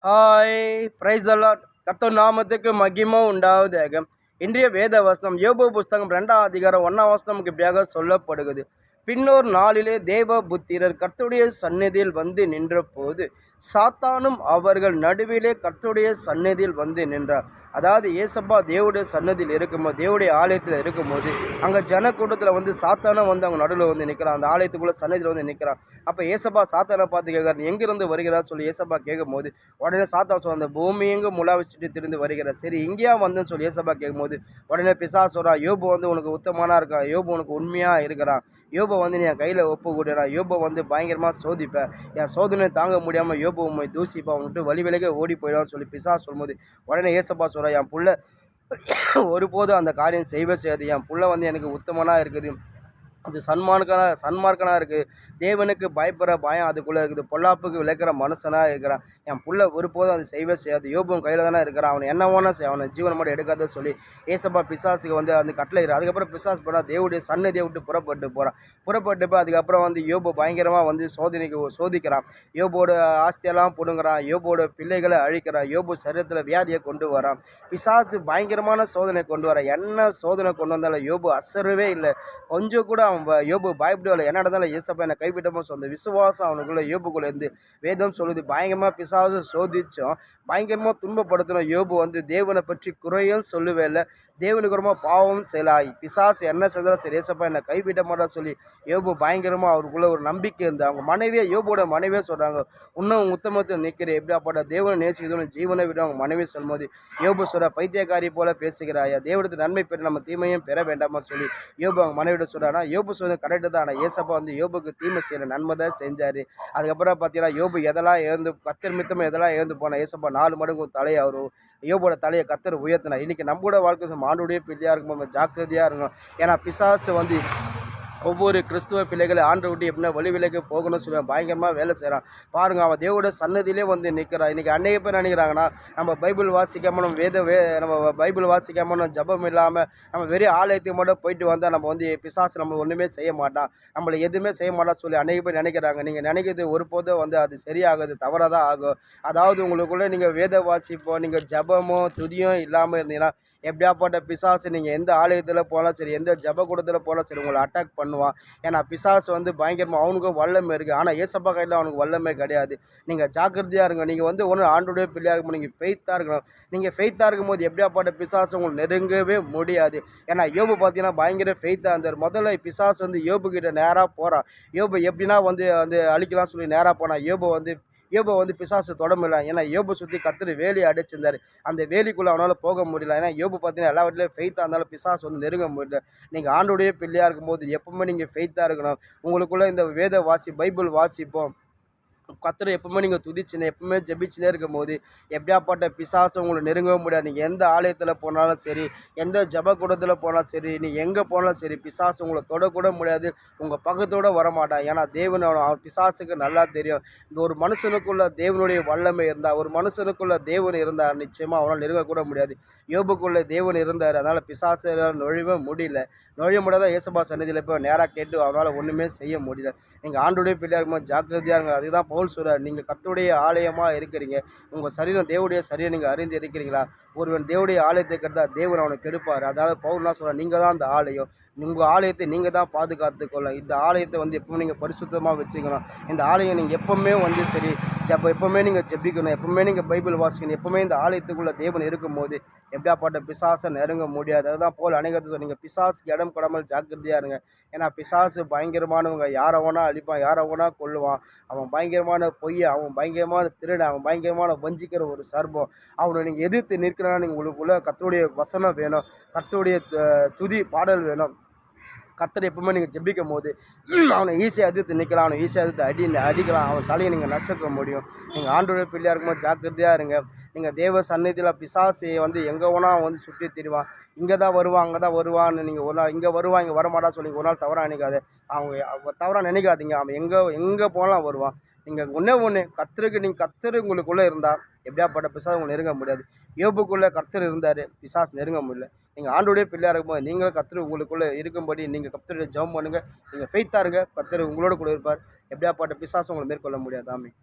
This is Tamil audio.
Hi, price allot. கர்த்தர் நாமத்துக்கு மகிமை உண்டாவதாக. இன்றைய வேத வசனம் யோபு புஸ்தகம் 2ஆம் அதிகாரம் 1ஆம் வசனம் இப்படியாக சொல்லப்படுகிறது. பின்னோர் நாளிலே தேவ புத்திரர் கர்த்தருடைய சந்நிதியில் வந்து நின்ற போது சாத்தானும் அவர்கள் நடுவிலே கர்த்தருடைய சந்நிதியில் வந்து நின்றார். அதாவது ஏசப்பா தேவடைய சன்னதியில் இருக்கும்போது, தேவடைய ஆலயத்தில் இருக்கும்போது, அங்கே ஜனக்கூட்டத்தில் வந்து சாத்தானும் வந்து அவங்க நடுவில் வந்து நிற்கிறான். அந்த ஆலயத்துக்குள்ளே சன்னதியில் வந்து நிற்கிறான். அப்போ ஏசப்பா சாத்தானை பார்த்து கேட்குறாரு, எங்கிருந்து வருகிறார் சொல்லி ஏசப்பா கேட்கும்போது, உடனே சாத்தான் சொல்ல, அந்த பூமி எங்கும் முலாவிச்சுட்டு திருந்து வருகிறார். சரி, இங்கேயா வந்துன்னு சொல்லி ஏசப்பா கேட்கும்போது, உடனே பிசாசு சொல்கிறான், யோபு வந்து உனக்கு உத்தமனா இருக்கான், யோபு உனக்கு உண்மையாக இருக்கிறான், யோபை வந்து நீ என் கையில் ஒப்பு கூட்டினா, யோபை வந்து பயங்கரமாக சோதிப்பேன், என் சோதனை தாங்க முடியாமல் யோபு உண்மை தூசிப்பா, அவன்ட்டு வழி விலக ஓடி போயிடான்னு சொல்லி பிசாசு சொல்லும்போது, உடனே ஏசப்பா சொல்கிறேன், என் புள்ள ஒருபோதும் அந்த காரியம் செய்யவே செய்யாது, என் புள்ள வந்து எனக்கு உத்தமனாக இருக்குது, அது சன்மார்க்கனாக இருக்குது, தேவனுக்கு பயப்படுற பயம் அதுக்குள்ளே இருக்குது, பொல்லாப்புக்கு விளைக்கிற மனுஷனாக இருக்கிறான், என் புள்ள ஒருபோதும் அது செய்யவே செய்யாது, யோபும் கையில் தானே இருக்கிறான், அவனை என்ன வேணா அவனை ஜீவனை மட்டும் எடுக்காத சொல்லி ஏசப்பா பிசாசுக்கு வந்து அந்த கட்டளை இருக்கிறான். அதுக்கப்புறம் பிசாசு போனால் தேவனுடைய சன்னதியை விட்டு புறப்பட்டு போய் அதுக்கப்புறம் வந்து யோபு பயங்கரமாக வந்து சோதிக்கிறான், யோபோட ஆஸ்தியெல்லாம் பிடுங்குறான், யோபோட பிள்ளைகளை அழிக்கிறான், யோபு சரீரத்தில் வியாதியை கொண்டு வரான், பிசாசு பயங்கரமான சோதனை கொண்டு வரான். என்ன சோதனை கொண்டு வந்தாலும் யோபு அசரவே இல்லை, கொஞ்சம் கூட அவன் யோபு பயப்படவில்லை. என்ன நடந்தாலும் ஏசப்பா என்னை கைவிட்டமோ சொந்த விசுவாசம் அவனுக்குள்ள யோபுக்குள்ள இருந்து வேதம் சொல்லுது. பயங்கரமாக பிசாசு சோதிச்சோம், பயங்கரமாக துன்பப்படுத்தணும். யோபு வந்து தேவனை பற்றி குறையும் சொல்லவே இல்லை, தேவனுக்கு ரொம்ப பாவம் செய்யலாய், பிசாசு என்ன செஞ்சாலும் சரி ஏசப்பா என்னை கைவிட்ட மாட்டா சொல்லி யோபு பயங்கரமாக அவருக்குள்ள ஒரு நம்பிக்கை இருந்து அவங்க மனைவியே, யோபோட மனைவியே சொல்கிறாங்க, இன்னும் உத்தமத்தை நிற்கிற எப்படியாப்பட்ட தேவனை நேசிக்கிறதும் ஜீவனை விட அவங்க மனைவி சொல்லும்போது யோபு சொல்கிற பைத்தியக்காரி போல பேசுகிறாயா, தேவனுக்கு நன்மை பெற நம்ம தீமையும் பெற வேண்டாமா சொல்லி யோபு அவங்க மனைவிட சொல்கிறானா. யோபு சொல்றது கரெக்டு தான், ஆனால் ஏசப்பா வந்து யோபுக்கு தீமை செய்யற நன்மை தான் செஞ்சார். அதுக்கப்புறம் பார்த்தீங்கன்னா யோபு எதெல்லாம் இழந்து கத்தர் மித்தமாக எதெல்லாம் இழந்து போனால் ஏசப்பா 4 மடங்கு தலையை அவர் யோபோட தலையை கத்தர் உயர்த்தினார். இன்றைக்கி நம்மளோட வாழ்க்கை ஆண்டுடைய பிள்ளையாக இருக்கும் ஜாக்கிரதையாக இருக்கும். ஏன்னா பிசாசு வந்து ஒவ்வொரு கிறிஸ்துவ பிள்ளைகளை ஆண்டு விட்டு எப்படின்னா வழி விலைக்கு போகணும்னு சொல்லுவேன், பயங்கரமாக வேலை செய்கிறான் பாருங்கள். அவன் தேவோட சன்னதியிலே வந்து நிற்கிறான். இன்றைக்கி அன்றைய பேர் நினைக்கிறாங்கன்னா நம்ம பைபிள் வாசிக்காமல் நம்ம பைபிள் வாசிக்காமல் நம்ம ஜபம் இல்லாமல் நம்ம வெறும் ஆலயத்துக்கு மட்டும் போயிட்டு வந்தால் நம்ம வந்து பிசாசு நம்ம ஒன்றுமே செய்ய மாட்டான், நம்மளை எதுவுமே செய்ய மாட்டான்னு சொல்லி அன்றைய பேர் நினைக்கிறாங்க. நீங்கள் நினைக்கிறது ஒருபோதும் வந்து அது சரியாகுது, தவறாக தான் ஆகும். அதாவது உங்களுக்குள்ளே நீங்கள் வேத வாசிப்போம், நீங்கள் ஜபமோ துதியும் இல்லாமல் இருந்தீங்கன்னா எப்படியாப்பட்ட பிசாசு நீங்கள் எந்த ஆலயத்தில் போனால் சரி, எந்த ஜபக்கூடத்தில் போனால் சரி உங்களை அட்டாக் பண்ணுவான். ஏன்னா பிசாசு வந்து பயங்கரமாக அவனுக்கும் வல்லமை இருக்குது, ஆனால் ஏசப்பா கையில் அவனுக்கு வல்லமை கிடையாது. நீங்கள் ஜாக்கிரதையாக இருங்க. நீங்கள் வந்து ஒன்று ஆண்டோடைய பிள்ளையாக இருக்கும்போது நீங்கள் ஃபெய்த்தாக இருக்கணும். நீங்கள் ஃபெய்த்தாக இருக்கும்போது எப்படியாப்பட்ட பிசாசு உங்களுக்கு நெருங்கவே முடியாது. ஏன்னா யோபு பார்த்தீங்கன்னா பயங்கர ஃபெய்த்தாக இருந்தார். முதல்ல பிசாசு வந்து யோபு கிட்ட நேராக போகிறான். யோபு எப்படின்னா வந்து அழிக்கலாம் சொல்லி நேராக போனான். யோபு வந்து பிசாசு தொட முடியல. ஏன்னா யோபு சுற்றி கத்திரி வேலி அடைச்சிருந்தார். அந்த வேலிக்குள்ளே அவனால் போக முடியல. ஏன்னா யோபு பார்த்தீங்கன்னா எல்லா வீட்லேயும் ஃபெய்த்தாக இருந்தாலும் பிசாசு வந்து நெருங்க முடியல. நீங்கள் ஆண்டோடைய பிள்ளையாக இருக்கும்போது எப்பவுமே நீங்கள் ஃபெய்த்தாக இருக்கணும். உங்களுக்குள்ளே இந்த வேத பைபிள் வாசிப்போம், கத்தரை எப்பவுமே நீங்கள் துதிச்சுன்னு எப்பவுமே ஜெபிச்சுனே இருக்கும்போது எப்படியாப்பட்ட பிசாசு உங்களை நெருங்கவும் முடியாது. நீங்கள் எந்த ஆலயத்தில் போனாலும் சரி, எந்த ஜபக்கூடத்தில் போனாலும் சரி, நீங்கள் எங்கே போனாலும் சரி, பிசாசு உங்களை தொடக்கூட முடியாது, உங்கள் பக்கத்தோடு வரமாட்டான். ஏன்னா தேவன் அவன் பிசாசுக்கு நல்லா தெரியும். இந்த ஒரு மனுஷனுக்குள்ள தேவனுடைய வல்லமை இருந்தால், ஒரு மனுஷனுக்குள்ள தேவன் இருந்தால் நிச்சயமாக அவனால் நெருங்கக்கூட முடியாது. யோபுக்குள்ளே தேவன் இருந்தார், அதனால் பிசாசு நுழையவே முடியல. நுழைய முடியாத ஏசப்பா சன்னிதியில் போய் நேராக கேட்டு அவனால் ஒன்றுமே செய்ய முடியல. நீங்கள் ஆண்டுடைய பிள்ளையாக இருக்கும்போது ஜாக்கிரதையாக இருங்க. அதுதான் பவுல் சொல்கிறார், நீங்கள் கர்த்தருடைய ஆலயமாக இருக்கிறீங்க, உங்கள் சரீரம் தேவனுடைய சரீரம் நீங்கள் அறிந்து இருக்கிறீங்களா, ஒருவன் தேவனுடைய ஆலயத்தை கெடுத்தால் தேவன் அவனை கெடுப்பார். அதனால் பவுல் என்ன சொல்கிறார், நீங்கள் தான் அந்த ஆலயம், உங்கள் ஆலயத்தை நீங்கள் தான் பாதுகாத்துக்கொள்ள. இந்த ஆலயத்தை வந்து எப்பவுமே நீங்கள் பரிசுத்தமாக வச்சுக்கணும். இந்த ஆலயம் நீங்கள் எப்போவுமே வந்து சரி எப்போவுமே நீங்கள் ஜெபிக்கணும், எப்போவுமே நீங்கள் பைபிள் வாசிக்கணும். எப்போவுமே இந்த ஆலயத்துக்குள்ளே தேவன் இருக்கும்போது எப்படியாப்பட்ட பிசாசை நெருங்க முடியாது. அதுதான் போல் அநேகத்தை நீங்கள் பிசாசுக்கு இடம் கொடாமல் ஜாக்கிரதையாக இருங்க. ஏன்னா பிசாசு பயங்கரமானவங்க, யாரை வேணா அழிப்பான், யாரை வேணா கொல்லுவான். அவன் பயங்கரமான பொய், அவன் பயங்கரமான திருடன், அவன் பயங்கரமான வஞ்சிக்கிற ஒரு சர்பம். அவனை நீங்கள் எதிர்த்து நிற்கிறனா நீங்கள் உங்களுக்குள்ளே கர்த்தருடைய வசனம் வேணும், கர்த்தருடைய துதி பாடல் வேணும். கர்த்தரை எப்பவுமே நீங்கள் ஜெபிக்கும் போது அவனை ஈஸியாக எதிர்த்து நிற்கலாம், அவனை ஈஸியாக எதிர்த்து அடிக்கலாம், அவன் தலையை நீங்கள் நசுக்க முடியும். நீங்கள் ஆண்டோடைய பிள்ளையாக இருக்கும்போது ஜாக்கிரதையாக இருங்க. நீங்கள் தேவ சந்நிதியில் பிசாசு வந்து எங்கே வேணா அவன் வந்து சுற்றி திரிவான், இங்கே தான் வருவான் அங்கே தான் வருவான்னு நீங்கள் ஒரு நாள் இங்கே வருவான் இங்கே வரமாட்டா சொல்லி ஒரு நாள் தவறாக நினைக்காது. அவங்க தவறாக நினைக்காதீங்க, அவன் எங்கே போனாலும் வருவான். நீங்கள் ஒன்று கர்த்தருக்கு நீங்கள் கர்த்தர் உங்களுக்குள்ளே இருந்தால் எப்படியாப்பட்ட பிசாசு உங்களுக்கு நெருங்க முடியாது. யோபுக்குள்ளே கர்த்தர் இருந்தார், பிசாசு நெருங்க முடியல. நீங்கள் ஆண்டோடைய பிள்ளையாக இருக்கும்போது நீங்களும் கர்த்தர் உங்களுக்குள்ளே இருக்கும்படி நீங்கள் கர்த்தருடைய ஜெபம் பண்ணுங்கள், நீங்கள் ஃபெய்த்தாக இருங்க, கர்த்தர் உங்களோட கூட இருப்பார். எப்படியாப்பட்ட பிசாசு உங்களை மேற்கொள்ள முடியாது. ஆமென்.